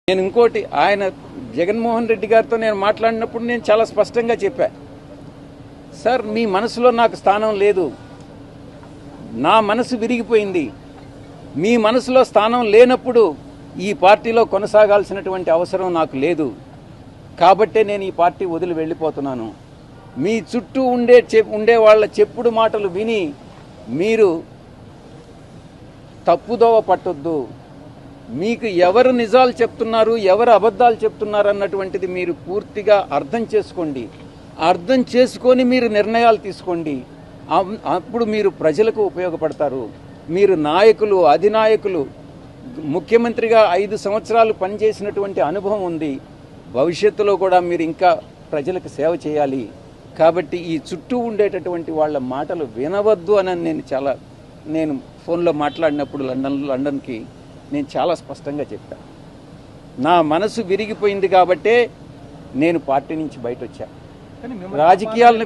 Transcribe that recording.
నేను ఇంకోటి ఆయన జగన్మోహన్ రెడ్డి గారితో నేను మాట్లాడినప్పుడు నేను చాలా స్పష్టంగా చెప్పా, సార్ మీ మనసులో నాకు స్థానం లేదు, నా మనసు విరిగిపోయింది, మీ మనసులో స్థానం లేనప్పుడు ఈ పార్టీలో కొనసాగాల్సినటువంటి అవసరం నాకు లేదు, కాబట్టే నేను ఈ పార్టీ వదిలి వెళ్ళిపోతున్నాను. మీ చుట్టూ ఉండే వాళ్ళ చెప్పుడు మాటలు విని మీరు తప్పుదోవ పట్టొద్దు. మీకు ఎవరు నిజాలు చెప్తున్నారు, ఎవరు అబద్ధాలు చెప్తున్నారు అన్నటువంటిది మీరు పూర్తిగా అర్థం చేసుకోండి. అర్థం చేసుకొని మీరు నిర్ణయాలు తీసుకోండి. అప్పుడు మీరు ప్రజలకు ఉపయోగపడతారు. మీరు నాయకులు, అధినాయకులు, ముఖ్యమంత్రిగా 5 సంవత్సరాలు పనిచేసినటువంటి అనుభవం ఉంది. భవిష్యత్తులో కూడా మీరు ఇంకా ప్రజలకు సేవ చేయాలి. కాబట్టి ఈ చుట్టూ ఉండేటటువంటి వాళ్ళ మాటలు వినవద్దు అని నేను ఫోన్లో మాట్లాడినప్పుడు లండన్కి నేను చాలా స్పష్టంగా చెప్పాను. నా మనసు విరిగిపోయింది కాబట్టే నేను పార్టీ నుంచి బయట వచ్చా. రాజకీయాలను